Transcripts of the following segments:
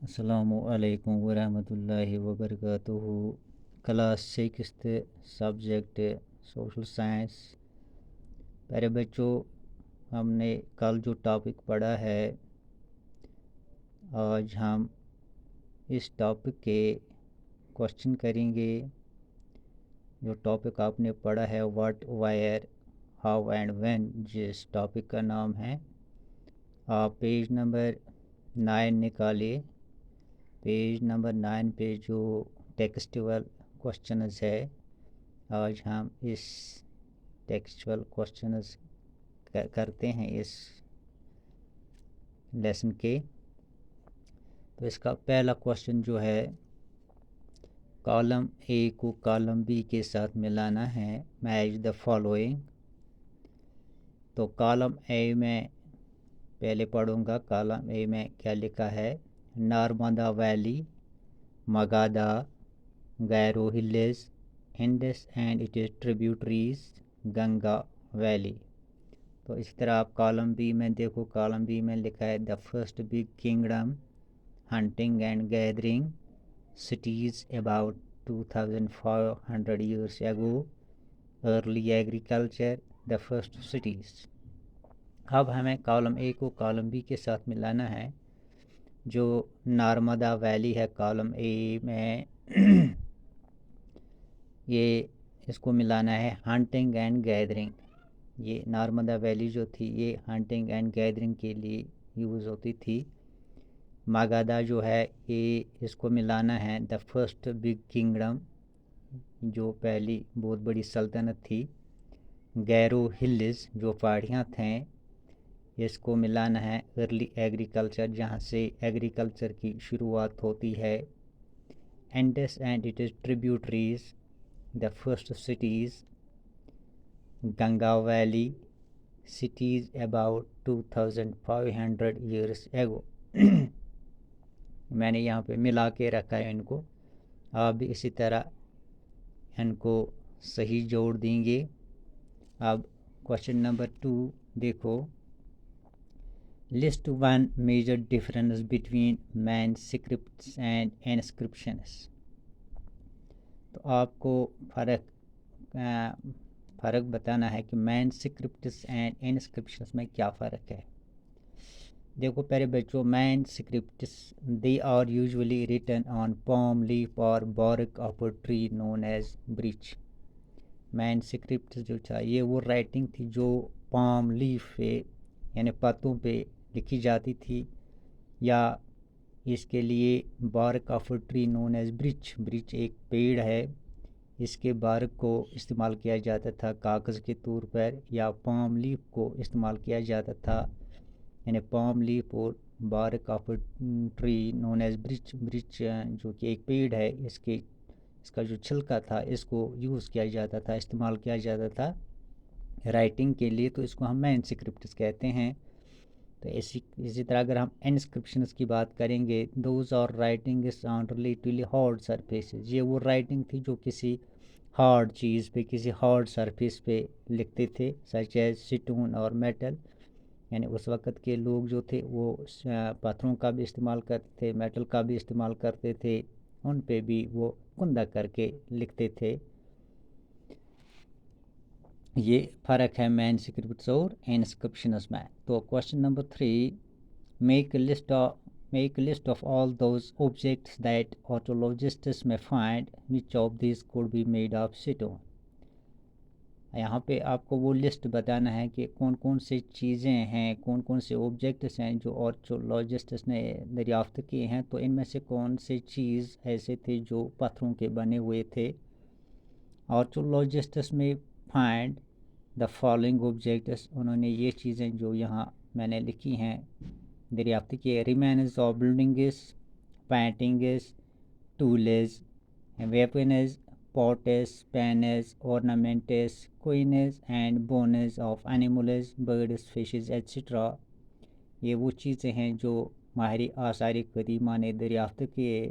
السلام علیکم ورحمۃ اللہ وبرکاتہ۔ Class sixth subject social science. پیارے بچوں، ہم نے کل جو ٹاپک پڑھا ہے، آج ہم اس ٹاپک کے کوشچن کریں گے۔ جو ٹاپک آپ نے پڑھا ہے what, wire, how and when, جس ٹاپک کا نام ہے، آپ پیج نمبر 9 نکالیے۔ پیج نمبر 9 پہ جو ٹیکسٹول کوشچنز ہے، آج ہم اس ٹیکسچول کوشچنز کرتے ہیں اس لیسن کے۔ تو اس کا پہلا کوشچن جو ہے، کالم اے کو کالم بی کے ساتھ ملانا ہے، میچ دا فالوئنگ۔ تو کالم اے میں پہلے پڑھوں گا۔ کالم اے میں کیا لکھا ہے؟ Narmada valley, Magadha, Garo hills, Indus and its tributaries, Ganga valley. تو اسی طرح آپ کالم بی میں دیکھو، کالم بی میں لکھا ہے the first big kingdom, hunting and gathering, cities about 2500 years ago، early agriculture, the first cities. اب ہمیں کالم اے کو کالم بی کے ساتھ ملانا ہے۔ جو نارمدا ویلی ہے کالم اے میں، یہ اس کو ملانا ہے ہنٹنگ اینڈ گیدرنگ۔ یہ نارمدا ویلی جو تھی، یہ ہنٹنگ اینڈ گیدرنگ کے لیے یوز ہوتی تھی۔ ماگادا جو ہے، یہ اس کو ملانا ہے دا فرسٹ بگ کنگڈم، جو پہلی بہت بڑی سلطنت تھی۔ گیرو ہلز، جو پہاڑیاں تھیں، اس کو ملانا ہے ارلی ایگریکلچر، جہاں سے ایگریکلچر کی شروعات ہوتی ہے۔ Indus and its tributaries, the first cities. Ganga valley, cities about 2500 years ago۔ میں نے یہاں پہ ملا کے رکھا ہے ان کو، آپ بھی اسی طرح ان کو صحیح جوڑ دیں گے۔ اب کوشچن نمبر 2 دیکھو، list one major difference between مینuscripts اینڈ انسکرپشنس۔ تو آپ کو فرق بتانا ہے کہ مینuscripts اینڈ انسکرپشنس میں کیا فرق ہے۔ دیکھو پیارے بچوں، مینuscripts they are usually written on palm leaf or bark of a tree known as birch۔ مینuscripts جو تھا، یہ وہ رائٹنگ تھی جو پام لیف پہ یعنی پتوں پہ لکھی جاتی تھی، یا اس کے لیے bark of a tree known as birch. Birch ایک پیڑ ہے، اس کے بارک کو استعمال کیا جاتا تھا کاغذ کے طور پر، یا پام لیف کو استعمال کیا جاتا تھا، یعنی پام لیف اور bark of a tree known as birch. Birch جو کہ ایک پیڑ ہے، اس کا جو چھلکا تھا، اس کو یوز کیا جاتا تھا، استعمال کیا جاتا تھا رائٹنگ کے لیے، تو اس کو ہم مینuscripts کہتے ہیں۔ تو اسی طرح اگر ہم انسکرپشنز کی بات کریں گے، those are writings on relatively hard surfaces. یہ وہ رائٹنگ تھی جو کسی ہارڈ چیز پہ، کسی ہارڈ سرفیس پہ لکھتے تھے، سچ ایز سٹون اور میٹل۔ یعنی اس وقت کے لوگ جو تھے وہ پتھروں کا بھی استعمال کرتے تھے، میٹل کا بھی استعمال کرتے تھے، ان پہ بھی وہ کندہ کر کے لکھتے تھے۔ یہ فرق ہے مینuscripts اور انسکرپشنز میں۔ تو question number 3، make a list of all those objects that archaeologists may find, which of these could be made of stone۔ یہاں پہ آپ کو وہ لسٹ بتانا ہے کہ کون کون سی چیزیں ہیں، کون کون سے آبجیکٹس ہیں جو آرچیولوجسٹس نے دریافت کیے ہیں۔ تو ان میں سے کون سے چیز ایسے تھے جو پتھروں کے بنے ہوئے تھے۔ آرچیولوجسٹس میں فائنڈ دا فالوئنگ آبجیکٹس، انہوں نے یہ چیزیں جو یہاں میں نے لکھی ہیں دریافت کیے: remains of buildings, paintings, tools, weapons, pots, pans, ornaments, coins and bones of animals, birds, fishes, etc۔ یہ وہ چیزیں ہیں جو ماہر آثار قدیمہ نے دریافت کیے،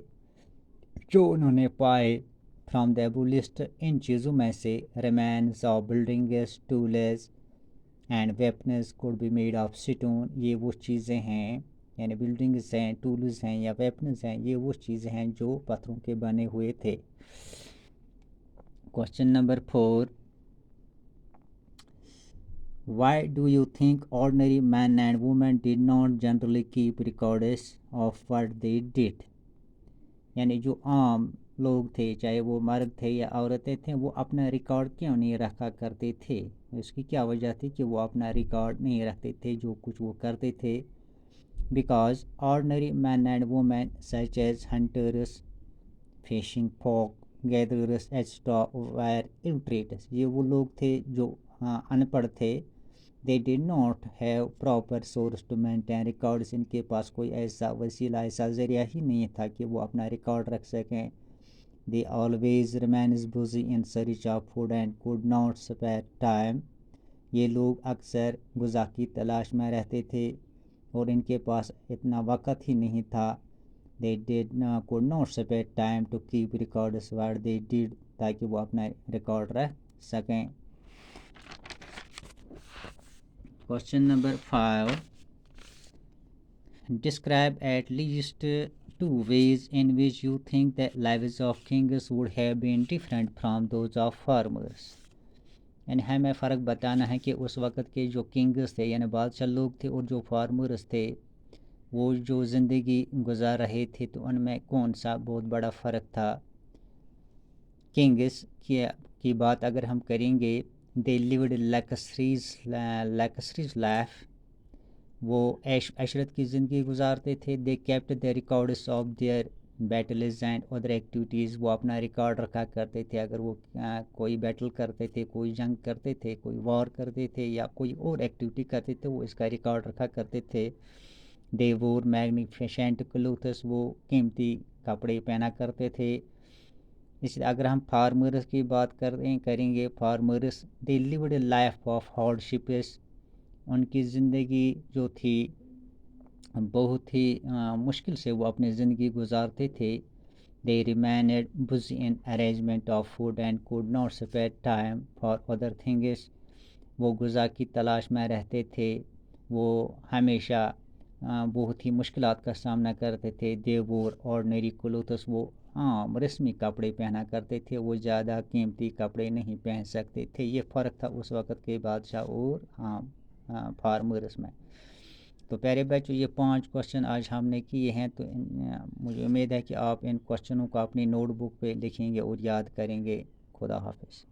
جو انہوں نے پائے فرام دا ابو لسٹ۔ ان چیزوں میں سے remains of buildings, tools and weapons could be made of stone, یہ وہ چیزیں ہیں یعنی بلڈنگز ہیں، ٹولز ہیں یا ویپنز ہیں، یہ وہ چیزیں ہیں جو پتھروں کے بنے ہوئے تھے۔ Question number 4، why do you think ordinary men and women did not generally keep records of what they did? یعنی جو عام لوگ تھے، چاہے وہ مرد تھے یا عورتیں تھیں، وہ اپنا ریکارڈ کیوں نہیں رکھا کرتے تھے؟ اس کی کیا وجہ تھی کہ وہ اپنا ریکارڈ نہیں رکھتے تھے جو کچھ وہ کرتے تھے؟ Because ordinary men and women such as hunters, fishing folk, gatherers etcetera were illiterates, یہ وہ لوگ تھے جو ان پڑھ تھے۔ They did not have proper source to maintain records, ان کے پاس کوئی ایسا وسیلہ، ایسا ذریعہ ہی نہیں تھا کہ وہ اپنا ریکارڈ رکھ سکیں۔ They always remains busy in search of food and could not spare time, یہ لوگ اکثر غذا کی تلاش میں رہتے تھے اور ان کے پاس اتنا وقت ہی نہیں تھا۔ They could not spare time to keep records what they did, تاکہ وہ اپنا ریکارڈ رکھ سکیں۔ Question number 5، describe at least 2 ways in which you think the lives of kings would have been different from those of farmers۔ یعنی ہمیں فرق بتانا ہے کہ اس وقت کے جو کنگز تھے یعنی بادشاہ لوگ تھے اور جو فارمرز تھے وہ جو زندگی گزار رہے تھے تو ان میں کون سا بہت بڑا فرق تھا۔ کنگز کی بات اگر ہم کریں گے، دے لیوڈ لیکسریز لائف، وہ عشرت کی زندگی گزارتے تھے۔ They kept the records of their battles and other activities, وہ اپنا ریکارڈ رکھا کرتے تھے، اگر وہ کوئی بیٹل کرتے تھے، کوئی جنگ کرتے تھے، کوئی وار کرتے تھے یا کوئی اور ایکٹیویٹی کرتے تھے، وہ اس کا ریکارڈ رکھا کرتے تھے۔ دے وور میگنیفیشنٹ کلوتھس، وہ قیمتی کپڑے پہنا کرتے تھے۔ اس لیے اگر ہم فارمرز کی بات کریں گے، farmers they lived a life of hardships, ان کی زندگی جو تھی بہت ہی مشکل سے وہ اپنی زندگی گزارتے تھے۔ They remained busy in arrangement of food and could not spare time for other things, وہ غذا کی تلاش میں رہتے تھے، وہ ہمیشہ بہت ہی مشکلات کا سامنا کرتے تھے۔ دے وور آرڈنری کلوتھس، وہ عام رسمی کپڑے پہنا کرتے تھے، وہ زیادہ قیمتی کپڑے نہیں پہن سکتے تھے۔ یہ فرق تھا اس وقت کے بادشاہ اور فارمرز میں۔ تو پیارے بچوں، یہ 5 کوشچن آج ہم نے کیے ہیں، تو مجھے امید ہے کہ آپ ان کوشچنوں کو اپنی نوٹ بک پہ لکھیں گے اور یاد کریں گے۔ خدا حافظ۔